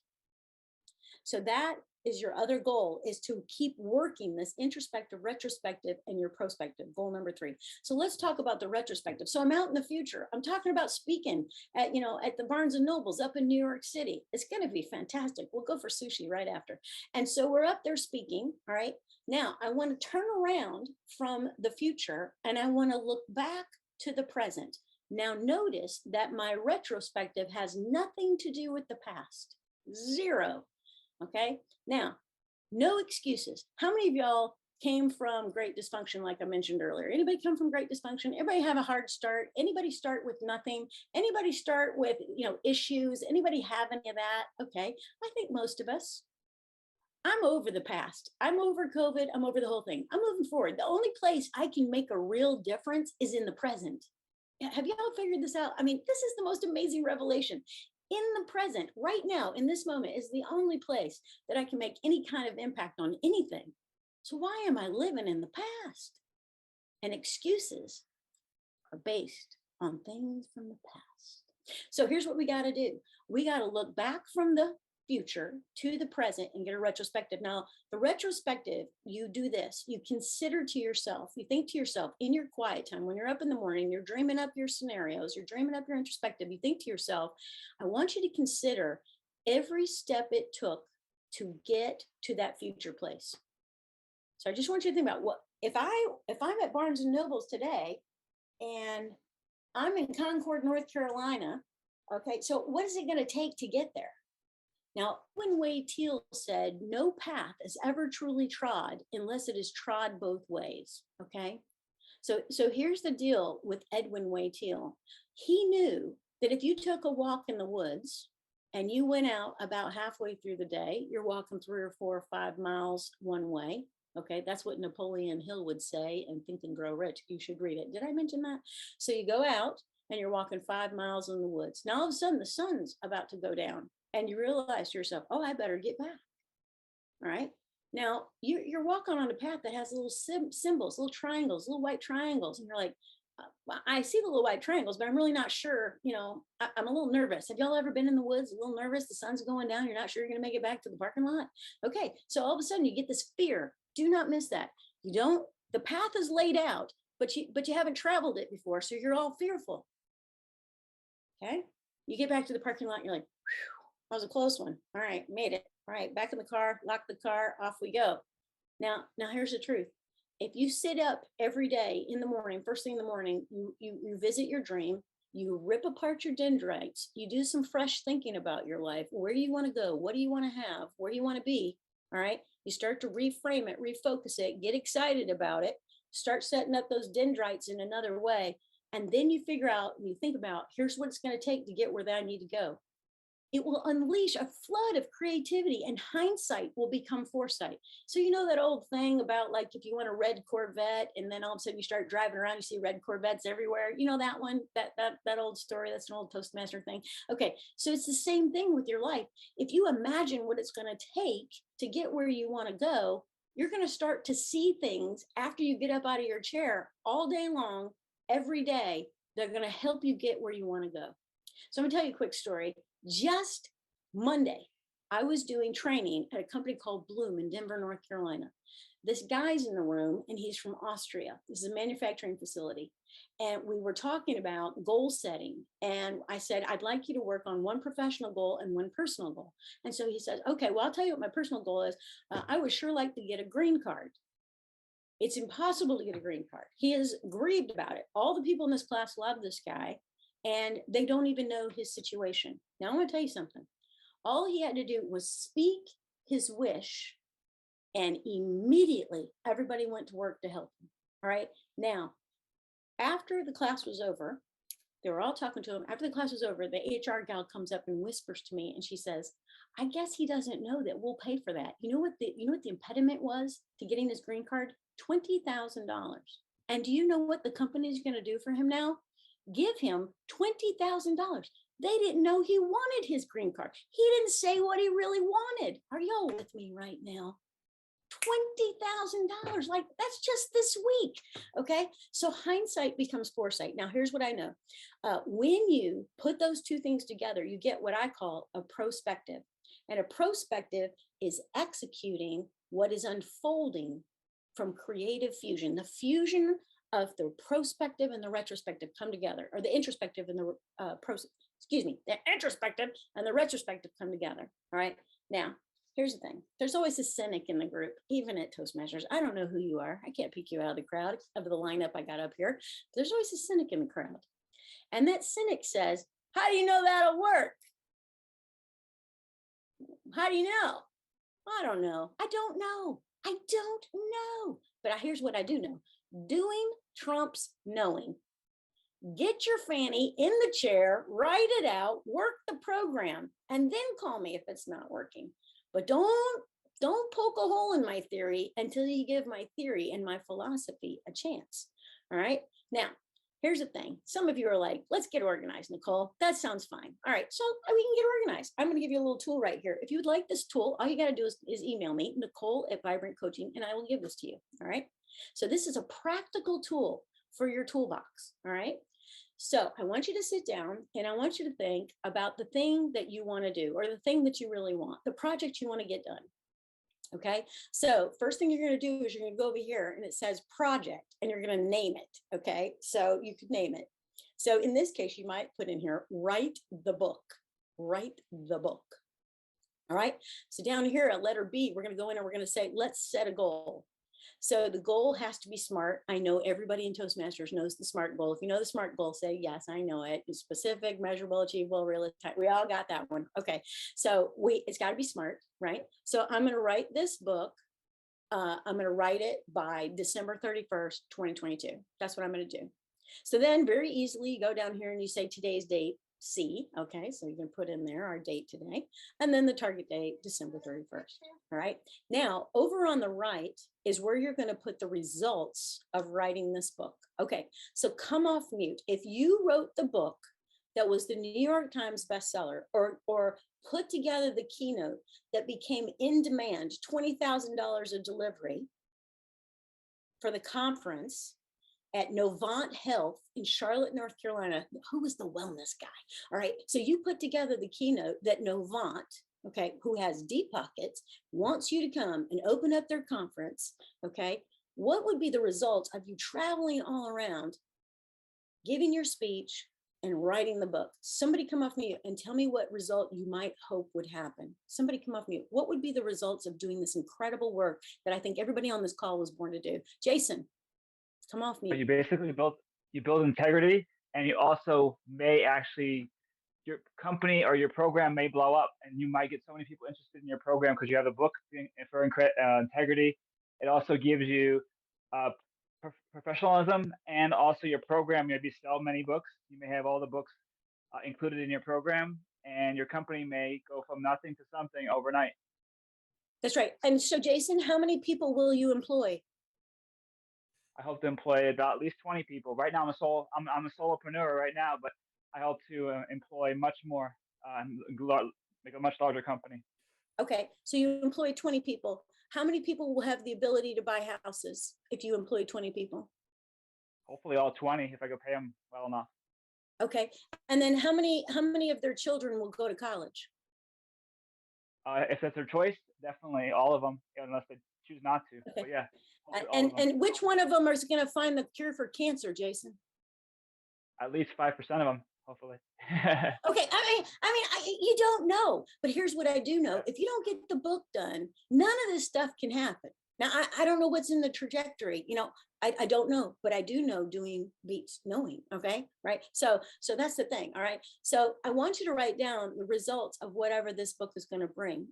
So that is your other goal, is to keep working this introspective, retrospective, and your prospective, goal number 3. So let's talk about the retrospective. So I'm out in the future. I'm talking about speaking at the Barnes and Nobles up in New York City. It's going to be fantastic. We'll go for sushi right after. And so we're up there speaking. All right. Now I want to turn around from the future and I want to look back to the present. Now notice that my retrospective has nothing to do with the past. Zero. Okay. Now, no excuses. How many of y'all came from great dysfunction, like I mentioned earlier? Anybody come from great dysfunction? Everybody have a hard start? Anybody start with nothing? Anybody start with, issues? Anybody have any of that? Okay. I think most of us. I'm over the past. I'm over COVID. I'm over the whole thing. I'm moving forward. The only place I can make a real difference is in the present. Have y'all figured this out? I mean, this is the most amazing revelation. In the present, right now, in this moment, is the only place that I can make any kind of impact on anything. So why am I living in the past? And excuses are based on things from the past. So here's what we got to do. We got to look back from the future to the present and get a retrospective. Now, the retrospective, you do this. You consider to yourself, you think to yourself in your quiet time, when you're up in the morning, you're dreaming up your scenarios, you're dreaming up your introspective, you think to yourself, I want you to consider every step it took to get to that future place. So I just want you to think about what if I'm at Barnes and Nobles today and I'm in Concord, North Carolina. Okay, so what is it going to take to get there? Now, Edwin Way Teal said, no path is ever truly trod unless it is trod both ways. Okay, so here's the deal with Edwin Way Teal. He knew that if you took a walk in the woods and you went out about halfway through the day, you're walking 3 or 4 or 5 miles one way. Okay, that's what Napoleon Hill would say in Think and Grow Rich. You should read it. Did I mention that? So you go out and you're walking 5 miles in the woods. Now all of a sudden the sun's about to go down and you realize to yourself, oh, I better get back. All right. Now you're walking on a path that has little symbols, little triangles, little white triangles. And you're like, I see the little white triangles, but I'm really not sure. I'm a little nervous. Have y'all ever been in the woods, a little nervous? The sun's going down. You're not sure you're going to make it back to the parking lot. Okay. So all of a sudden you get this fear. Do not miss that. The path is laid out, but you haven't traveled it before. So you're all fearful. Okay. You get back to the parking lot and you're like, that was a close one. All right. Made it. All right. Back in the car, lock the car, off we go. Now here's the truth. If you sit up every day in the morning, first thing in the morning, you visit your dream, you rip apart your dendrites, you do some fresh thinking about your life. Where do you want to go? What do you want to have? Where do you want to be? All right. You start to reframe it, refocus it, get excited about it, start setting up those dendrites in another way. And then you figure out and you think about, here's what it's going to take to get where I need to go. It will unleash a flood of creativity and hindsight will become foresight. So that old thing about like if you want a red Corvette and then all of a sudden you start driving around, you see red Corvettes everywhere. That one, that old story, that's an old Toastmaster thing. Okay, so it's the same thing with your life. If you imagine what it's going to take to get where you want to go, you're going to start to see things after you get up out of your chair all day long, every day. They're going to help you get where you want to go. So I'm going to tell you a quick story. Just Monday, I was doing training at a company called Bloom in Denver, North Carolina. This guy's in the room and he's from Austria. This is a manufacturing facility. And we were talking about goal setting. And I said, I'd like you to work on one professional goal and one personal goal. And so he says, okay, well, I'll tell you what my personal goal is. I would sure like to get a green card. It's impossible to get a green card. He is grieved about it. All the people in this class love this guy. And they don't even know his situation. Now, I'm going to tell you something. All he had to do was speak his wish, and immediately everybody went to work to help him. All right. Now, after the class was over, they were all talking to him. After the class was over, the HR gal comes up and whispers to me, and she says, I guess he doesn't know that we'll pay for that. You know what the impediment was to getting his green card? $20,000. And do you know what the company's going to do for him now? Give him $20,000. They didn't know he wanted his green card. He didn't say what he really wanted. Are y'all with me right now? $20,000. Like that's just this week. Okay. So hindsight becomes foresight. Now, here's what I know. When you put those two things together, you get what I call a prospective. And a prospective is executing what is unfolding from creative fusion. The fusion of the prospective and the retrospective come together, or the introspective and the the introspective and the retrospective come together. All right. Now, here's the thing. There's always a cynic in the group, even at Toastmasters. I don't know who you are. I can't pick you out of the crowd, of the lineup I got up here. There's always a cynic in the crowd. And that cynic says, how do you know that'll work? How do you know? I don't know. I don't know. I don't know. But here's what I do know. Doing trumps knowing. Get your fanny in the chair, write it out, work the program, and then call me if it's not working. But don't poke a hole in my theory until you give my theory and my philosophy a chance. All right. Now, here's the thing. Some of you are like, let's get organized, Nicole. That sounds fine. All right. So we can get organized. I'm going to give you a little tool right here. If you would like this tool, all you got to do is email me, Nicole@Vibrant Coaching, and I will give this to you. All right. So this is a practical tool for your toolbox. All right. So I want you to sit down and I want you to think about the thing that you want to do or the thing that you really want, the project you want to get done. Okay, so first thing you're going to do is you're going to go over here and it says project and you're going to name it. Okay, so you could name it. So in this case, you might put in here, write the book, write the book. All right, so down here at letter B, we're going to go in and we're going to say, let's set a goal. So the goal has to be SMART. I know everybody in Toastmasters knows the SMART goal. If you know the SMART goal, say, yes, I know it. It's specific, measurable, achievable, realistic. We all got that one. Okay. So it's got to be SMART, right? So I'm going to write this book. I'm going to write it by December 31st, 2022. That's what I'm going to do. So then very easily you go down here and you say today's date, C. Okay, so you can put in there our date today, and then the target date, December 31st. All right. Now, over on the right is where you're going to put the results of writing this book. Okay, so come off mute. If you wrote the book that was the New York Times bestseller, or put together the keynote that became in demand, $20,000 a delivery for the conference at Novant Health in Charlotte, North Carolina. Who was the wellness guy? All right. So you put together the keynote that Novant, okay, who has deep pockets, wants you to come and open up their conference. Okay. What would be the results of you traveling all around, giving your speech and writing the book? Somebody come off mute and tell me what result you might hope would happen. Somebody come off mute. What would be the results of doing this incredible work that I think everybody on this call was born to do? Jason. Come off mute.
But you basically build integrity, and you also may actually, your company or your program may blow up, and you might get so many people interested in your program because you have a book for integrity. It also gives you professionalism, and also your program maybe sell many books. You may have all the books included in your program, and your company may go from nothing to something overnight.
That's right. And so, Jason, how many people will you employ?
I hope to employ about at least 20 people. Right now, I'm a solopreneur right now, but I hope to employ much more, make a much larger company.
Okay, so you employ 20 people. How many people will have the ability to buy houses if you employ 20 people?
Hopefully all 20, if I could pay them well enough.
Okay, and then how many of their children will go to college?
If that's their choice, definitely all of them, unless they choose not to.
Okay.
But yeah.
And which one of them is going to find the cure for cancer, Jason?
At least 5% of them, hopefully.
Okay, you don't know, but here's what I do know. If you don't get the book done, none of this stuff can happen. Now, I don't know what's in the trajectory. I don't know, but I do know doing beats knowing. Okay, right? So that's the thing. All right. So I want you to write down the results of whatever this book is going to bring.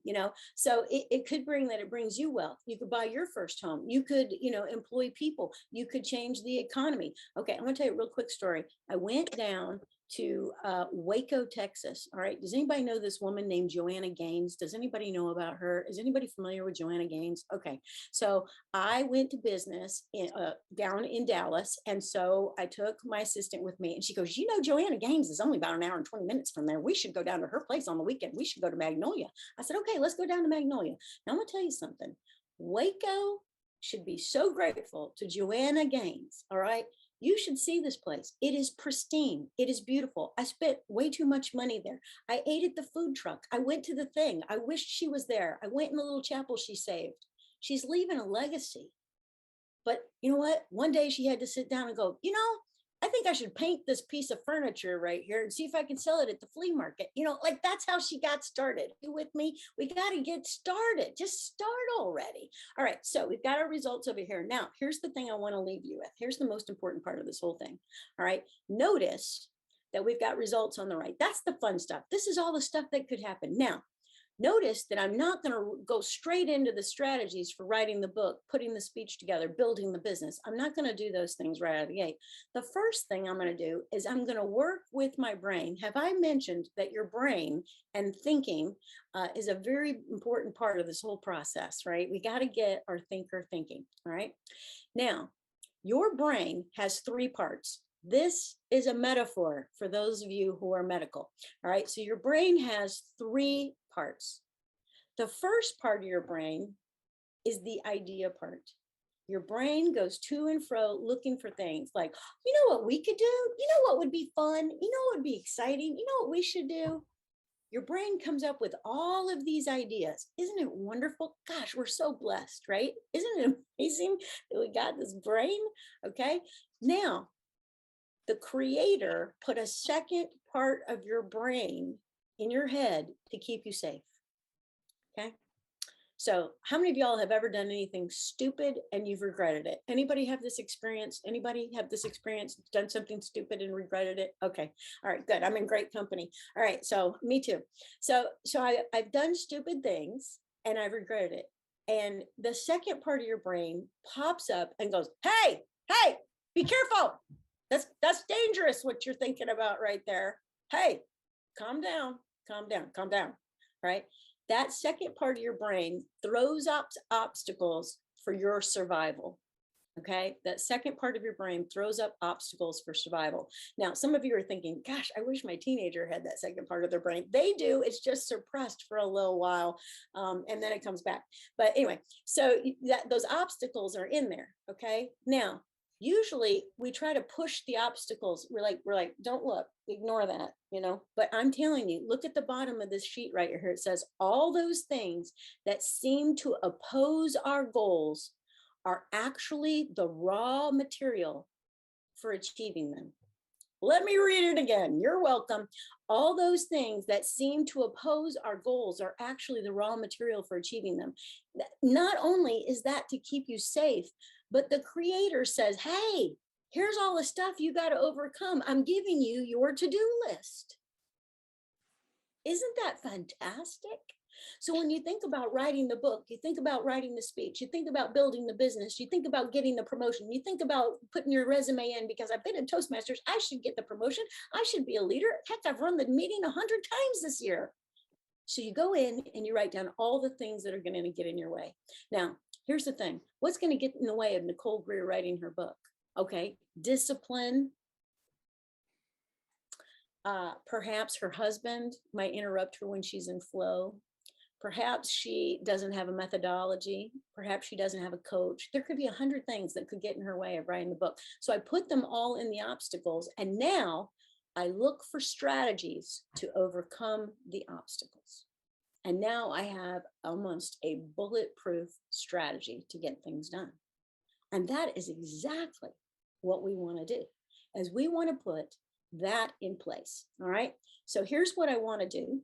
So it could bring that it brings you wealth. You could buy your first home. You could, employ people. You could change the economy. Okay, I'm going to tell you a real quick story. I went down to Waco, Texas. All right. Does anybody know this woman named Joanna Gaines? Does anybody know about her? Is anybody familiar with Joanna Gaines? Okay. So I went to business down in Dallas. And so I took my assistant with me and she goes, Joanna Gaines is only about an hour and 20 minutes from there. We should go down to her place on the weekend. We should go to Magnolia. I said, okay, let's go down to Magnolia. Now I'm going to tell you something. Waco should be so grateful to Joanna Gaines. All right. You should see this place. It is pristine. It is beautiful. I spent way too much money there. I ate at the food truck. I went to the thing. I wished she was there. I went in the little chapel she saved. She's leaving a legacy. But you know what? One day she had to sit down and go, I think I should paint this piece of furniture right here and see if I can sell it at the flea market. That's how she got started. You with me? We got to get started. Just start already. All right. So we've got our results over here. Now, here's the thing I want to leave you with. Here's the most important part of this whole thing. All right. Notice that we've got results on the right. That's the fun stuff. This is all the stuff that could happen. Now, notice that I'm not going to go straight into the strategies for writing the book, putting the speech together, building the business. I'm not going to do those things right out of the gate. The first thing I'm going to do is I'm going to work with my brain. Have I mentioned that your brain and thinking is a very important part of this whole process, right? We got to get our thinker thinking, all right? Now, your brain has three parts. This is a metaphor for those of you who are medical, all right? So your brain has three parts. The first part of your brain is the idea part. Your brain goes to and fro looking for things like, you know what we could do? You know what would be fun? You know what would be exciting? You know what we should do? Your brain comes up with all of these ideas. Isn't it wonderful? Gosh, we're so blessed, right? Isn't it amazing that we got this brain? Okay. Now, the creator put a second part of your brain in your head to keep you safe. Okay. So how many of y'all have ever done anything stupid and you've regretted it? Anybody have this experience? Anybody have this experience, done something stupid and regretted it? Okay. All right, good. I'm in great company. All right. So me too. So I've done stupid things and I've regretted it. And the second part of your brain pops up and goes, hey, be careful. That's dangerous what you're thinking about right there. Hey, calm down. Right? That second part of your brain throws up obstacles for your survival. Okay? That second part of your brain throws up obstacles for survival. Now, some of you are thinking, gosh, I wish my teenager had that second part of their brain. They do. It's just suppressed for a little while, and then it comes back. But anyway, so those obstacles are in there. Okay? Now, usually we try to push the obstacles. We're like, don't look, ignore that, but I'm telling you, look at the bottom of this sheet right here. It says all those things that seem to oppose our goals are actually the raw material for achieving them. Let me read it again. You're welcome. All those things that seem to oppose our goals are actually the raw material for achieving them. Not only is that to keep you safe, but the creator says, hey, here's all the stuff you got to overcome. I'm giving you your to-do list. Isn't that fantastic? So when you think about writing the book, you think about writing the speech, you think about building the business, you think about getting the promotion, you think about putting your resume in because I've been in Toastmasters, I should get the promotion, I should be a leader. Heck, I've run the meeting 100 times this year. So you go in and you write down all the things that are going to get in your way. Now, here's the thing. What's going to get in the way of Nicole Greer writing her book? Okay, discipline. Perhaps her husband might interrupt her when she's in flow. Perhaps she doesn't have a methodology. Perhaps she doesn't have a coach. There could be 100 things that could get in her way of writing the book. So I put them all in the obstacles. And now I look for strategies to overcome the obstacles. And now I have almost a bulletproof strategy to get things done. And that is exactly what we want to do, as we want to put that in place. All right. So here's what I want to do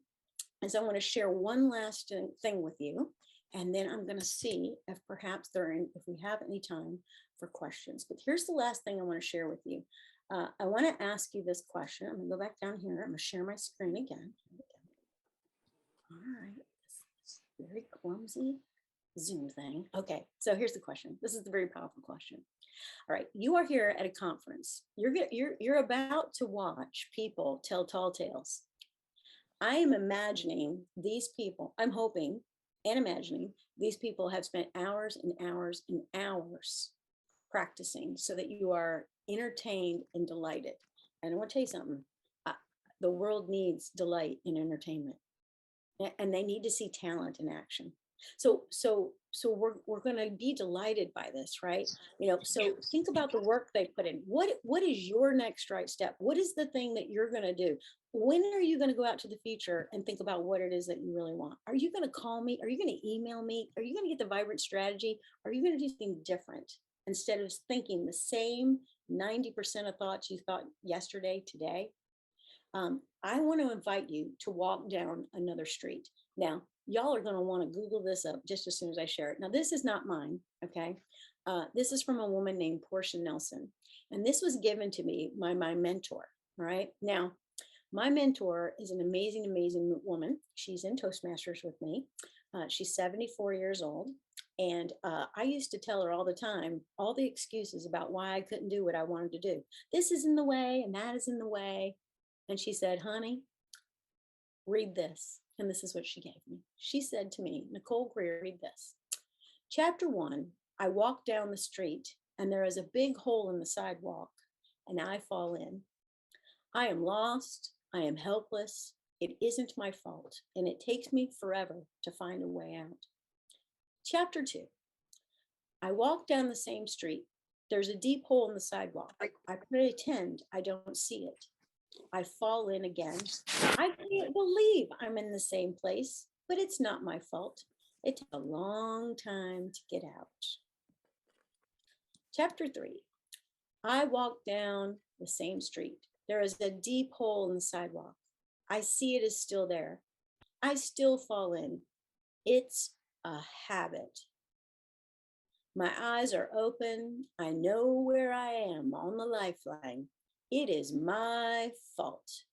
is I want to share one last thing with you. And then I'm going to see if perhaps if we have any time for questions. But here's the last thing I want to share with you. I want to ask you this question. I'm going to go back down here. I'm going to share my screen again. All right. This is very clumsy Zoom thing. Okay. So here's the question. This is the very powerful question. All right. You are here at a conference. You're about to watch people tell tall tales. I am imagining these people, I'm hoping and imagining these people have spent hours and hours and hours practicing so that you are entertained and delighted. And I want to tell you something. The world needs delight in entertainment, and they need to see talent in action. So we're going to be delighted by this, right? So think about the work they put in. What is your next right step? What is the thing that you're going to do? When are you going to go out to the future and think about what it is that you really want? Are you going to call me? Are you going to email me? Are you going to get the vibrant strategy? Are you going to do something different instead of thinking the same 90% of thoughts you thought yesterday, today? I want to invite you to walk down another street. Now, y'all are going to want to Google this up just as soon as I share it. Now, this is not mine, okay? This is from a woman named Portia Nelson. And this was given to me by my mentor. All right. Now, my mentor is an amazing, amazing woman. She's in Toastmasters with me. She's 74 years old. And I used to tell her all the time, all the excuses about why I couldn't do what I wanted to do. This is in the way and that is in the way. And she said, honey, read this. And this is what she gave me. She said to me, Nicole Greer, read this. Chapter 1, I walk down the street and there is a big hole in the sidewalk and I fall in. I am lost. I am helpless. It isn't my fault. And it takes me forever to find a way out. Chapter 2, I walk down the same street. There's a deep hole in the sidewalk. I pretend I don't see it. I fall in again. I can't believe I'm in the same place, but it's not my fault. It took a long time to get out. Chapter 3, I walk down the same street. There is a deep hole in the sidewalk. I see it is still there. I still fall in. It's a habit. My eyes are open. I know where I am on the lifeline. It is my fault.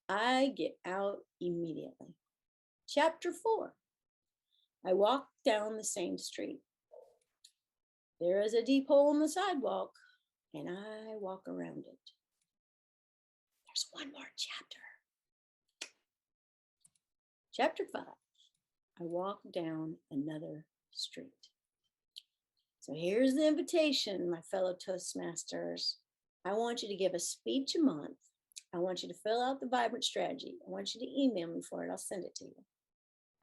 I get out immediately. Chapter 4, I walk down the same street. There is a deep hole in the sidewalk, and I walk around it. There's one more chapter. Chapter 5, I walk down another street. So here's the invitation, my fellow Toastmasters. I want you to give a speech a month. I want you to fill out the vibrant strategy. I want you to email me for it. I'll send it to you.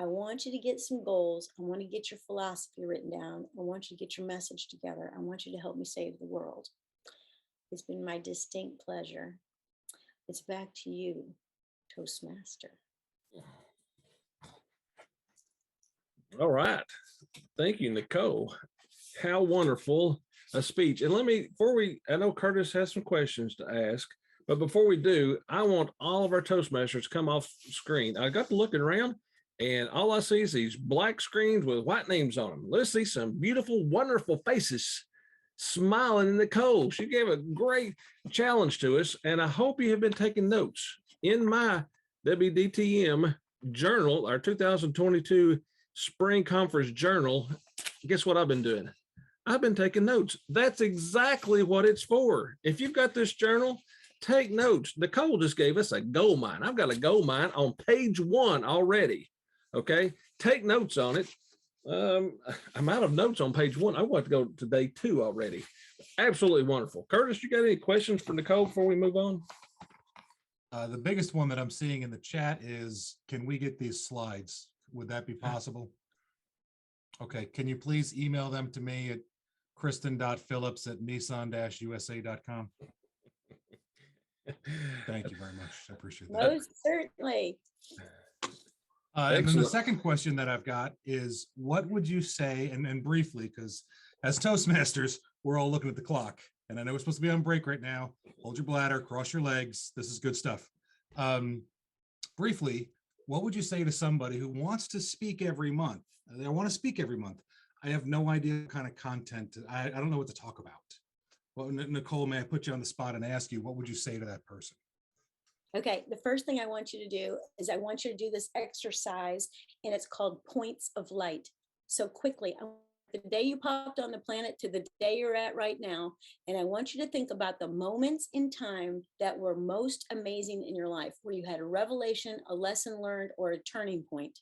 I want you to get some goals. I want to get your philosophy written down. I want you to get your message together. I want you to help me save the world. It's been my distinct pleasure. It's back to you, Toastmaster.
All right. Thank you, Nicole. How wonderful a speech. And I know Curtis has some questions to ask, but before we do, I want all of our Toastmasters to come off screen. I got to looking around and all I see is these black screens with white names on them. Let's see some beautiful, wonderful faces smiling. Nicole, she gave a great challenge to us, and I hope you have been taking notes. In my WDTM journal, our 2022 spring conference journal, guess what I've been doing? I've been taking notes. That's exactly what it's for. If you've got this journal, take notes. Nicole just gave us a gold mine. I've got a gold mine on page 1 already. Okay, take notes on it. I'm out of notes on page 1. I want to go to day 2 already. Absolutely wonderful. Curtis, you got any questions for Nicole before we move on?
The biggest one that I'm seeing in the chat is, can we get these slides? Would that be possible? Okay, can you please email them to me at kristen.phillips@nissan-usa.com? Thank you very much. I appreciate that.
Most certainly.
And then the second question that I've got is, what would you say, and briefly, because as Toastmasters, we're all looking at the clock, and I know we're supposed to be on break right now. Hold your bladder, cross your legs. This is good stuff. Briefly, what would you say to somebody who wants to speak every month? They want to speak every month. I have no idea what kind of content. I don't know what to talk about. Well, Nicole, may I put you on the spot and ask you, what would you say to that person?
Okay, the first thing I want you to do is I want you to do this exercise, and it's called points of light. So quickly, the day you popped on the planet to the day you're at right now, and I want you to think about the moments in time that were most amazing in your life, where you had a revelation, a lesson learned, or a turning point.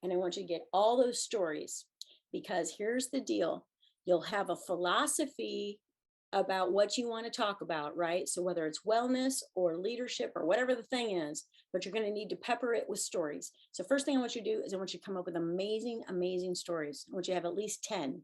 And I want you to get all those stories, because here's the deal. You'll have a philosophy about what you want to talk about, right? So whether it's wellness or leadership or whatever the thing is, but you're going to need to pepper it with stories. So first thing I want you to do is I want you to come up with amazing, amazing stories. I want you to have at least 10,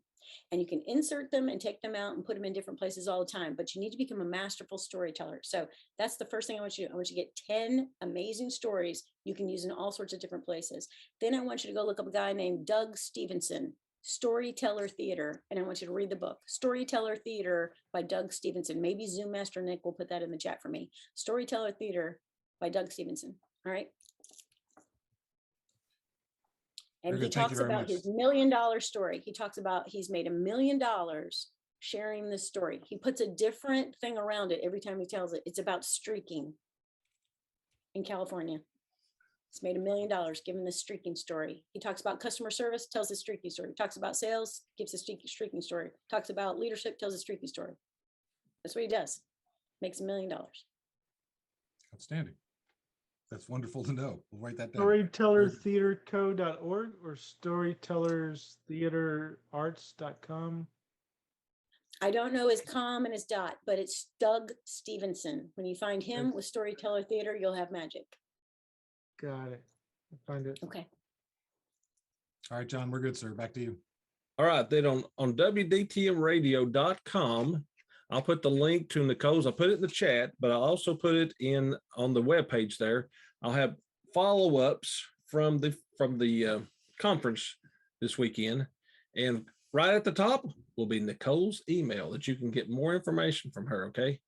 and you can insert them and take them out and put them in different places all the time, but you need to become a masterful storyteller. So that's the first thing I want you to do. I want you to get 10 amazing stories you can use in all sorts of different places. Then I want you to go look up a guy named Doug Stevenson, Storyteller Theater, and I want you to read the book, Storyteller Theater by Doug Stevenson. Maybe Zoom Master Nick will put that in the chat for me. Storyteller Theater by Doug Stevenson. All right. And he talks about his $1 million story. He talks about he's made $1 million sharing this story. He puts a different thing around it every time he tells it. It's about streaking in California. He's made $1 million giving this streaking story. He talks about customer service, tells a streaking story. Talks about sales, gives a streaking story. Talks about leadership, tells a streaking story. That's what he does. Makes $1 million.
Outstanding. That's wonderful to know. We'll write that down.
Storytellertheaterco.org or storytellerstheaterarts.com.
I don't know his com and his dot, but it's Doug Stevenson. When you find him with Storyteller Theater, you'll have magic.
Got it. I'll find it.
Okay.
All right, John, we're good, sir. Back to you.
All right, then on WDTMradio.com, I'll put the link to Nicole's. I'll put it in the chat, but I'll also put it in on the webpage there. I'll have follow-ups from the conference this weekend. And right at the top will be Nicole's email that you can get more information from her, okay?